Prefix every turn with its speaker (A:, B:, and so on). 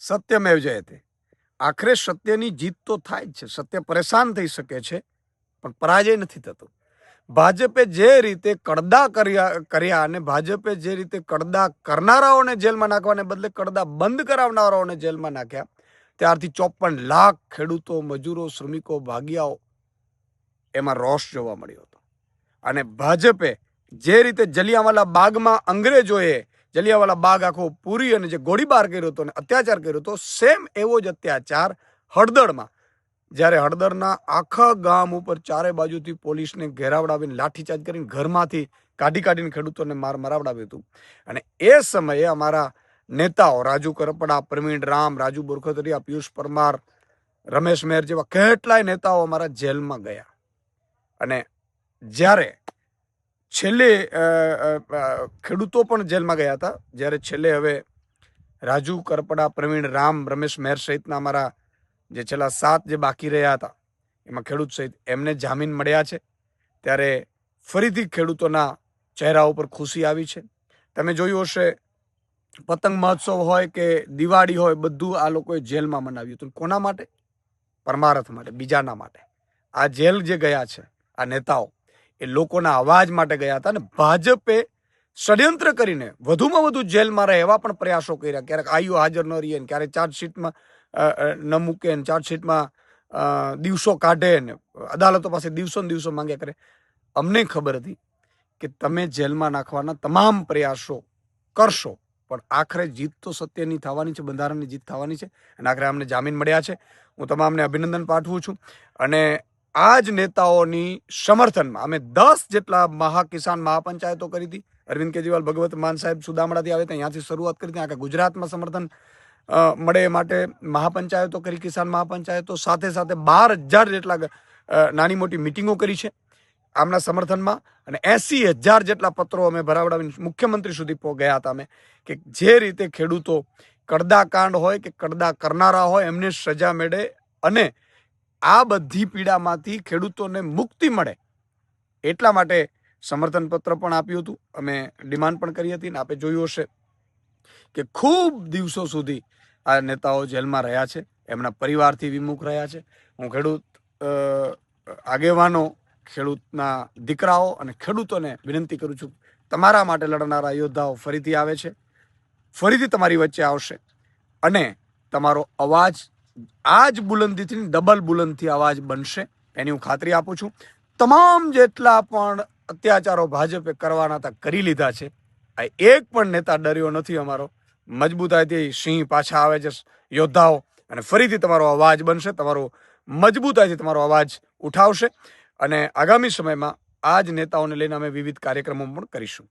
A: સત્યમેવ જયતે. આખરે સત્યની જીત તો થાય જ છે. સત્ય પરેશાન થઈ શકે છે, પણ પરાજય નથી થતો. ભાજપે જે રીતે કડદા કર્યા અને ભાજપે જે રીતે કડદા કરનારાઓને જેલમાં નાખવાને બદલે કડદા બંધ કરાવનારાઓને જેલમાં નાખ્યા, ત્યારથી 54 લાખ ખેડૂતો, મજૂરો, શ્રમિકો, ભાગિયાઓ એમાં રોષ જોવા મળ્યો હતો. અને ભાજપે જે રીતે જલિયાંવાલા બાગમાં અંગ્રેજોએ જલિયાંવાલા બાગ આખો પૂરી અને જે ગોળીબાર કર્યો હતો અને અત્યાચાર કર્યો હતો, સેમ એવો જ અત્યાચાર હળદરમાં, જ્યારે હળદરના આખા ગામ ઉપર ચારે બાજુથી પોલીસને ઘેરાવડાવીને લાઠીચાર્જ કરીને ઘરમાંથી કાઢીને ખેડૂતોને મરાવડાવ્યું હતું. અને એ સમયે અમારા નેતાઓ રાજુ કરપડા, પ્રવીણ રામ, રાજુ બોરખતરિયા, પિયુષ પરમાર, રમેશ મેર જેવા કેટલાય નેતાઓ અમારા જેલમાં ગયા. અને જ્યારે છેલ્લે ખેડૂતો પણ જેલમાં ગયા હતા, જ્યારે છેલ્લે હવે રાજુ કરપડા, પ્રવીણ રામ, રમેશ મેર સહિતના અમારા જે છેલ્લા 7 જે બાકી રહ્યા હતા, એમાં ખેડૂત સહિત એમને જામીન મળ્યા છે, ત્યારે ફરીથી ખેડૂતોના ચહેરા ઉપર ખુશી આવી છે. તમે જોયું હશે, પતંગ મહોત્સવ હોય કે દિવાળી હોય, બધું આ લોકોએ જેલમાં મનાવ્યું હતું. કોના માટે? પરમારથ માટે, બીજાના માટે. આ જેલ જે ગયા છે આ નેતાઓ, એ લોકોના અવાજ માટે ગયા હતા. અને ભાજપે ષડયંત્ર કરીને વધુમાં વધુ જેલમાં રહે એવા પણ પ્રયાસો કર્યા. ક્યારેક આઈઓ હાજર ન રહીએ, ક્યારેક ચાર્જશીટમાં ન મૂકે, ચાર્જશીટમાં દિવસો કાઢે ને અદાલતો પાસે દિવસો માંગ્યા કરે. અમને ખબર હતી કે તમે જેલમાં નાખવાના તમામ પ્રયાસો કરશો, પણ આખરે જીત તો સત્યની થવાની છે, બંધારણની જીત થવાની છે. અને આખરે અમને જામીન મળ્યા છે. હું તમામને અભિનંદન પાઠવું છું. અને આ જ નેતાઓની સમર્થનમાં અમે 10 જેટલા કિસાન મહાપંચાયતો કરી હતી. અરવિંદ કેજરીવાલ, ભગવત માન સાહેબ સુદામડાથી આવે ત્યાંથી શરૂઆત કરી હતી. આખા ગુજરાતમાં સમર્થન મળે એ માટે મહાપંચાયતો કરી, કિસાન મહાપંચાયતો. સાથે 12,000 જેટલા નાની મોટી મિટિંગો કરી છે આમના સમર્થનમાં. અને 80,000 જેટલા પત્રો અમે ભરાવડાવીને મુખ્યમંત્રી સુધી ગયા હતા અમે, કે જે રીતે ખેડૂતો કડદા કાંડ હોય કે કડદા કરનારા હોય એમને સજા મળે અને આ બધી પીડામાંથી ખેડૂતોને મુક્તિ મળે, એટલા માટે સમર્થન પત્ર પણ આપ્યું હતું. અમે ડિમાન્ડ પણ કરી હતી. ને આપે જોયું હશે કે ખૂબ દિવસો સુધી આ નેતાઓ જેલમાં રહ્યા છે, એમના પરિવારથી વિમુખ રહ્યા છે. હું ખેડૂત આગેવાનો, ખેડૂતના દીકરાઓ અને ખેડૂતોને વિનંતી કરું છું, તમારા માટે લડનારા યોદ્ધાઓ ફરીથી આવે છે, ફરીથી તમારી વચ્ચે આવશે. અને તમારો અવાજ આ જ બુલંદીથી ડબલ બુલંદથી અવાજ બનશે, એની હું ખાતરી આપું છું. તમામ જેટલા પણ અત્યાચારો ભાજપે કરવાના હતા કરી લીધા છે. આ એક પણ નેતા ડર્યો નથી અમારો. મજબૂતાઈથી સિંહ પાછા આવે છે યોદ્ધાઓ, અને ફરીથી તમારો અવાજ બનશે, તમારો મજબૂતાઈથી તમારો અવાજ ઉઠાવશે. અને આગામી સમયમાં આ જ નેતાઓને લઈને અમે વિવિધ કાર્યક્રમો પણ કરીશું.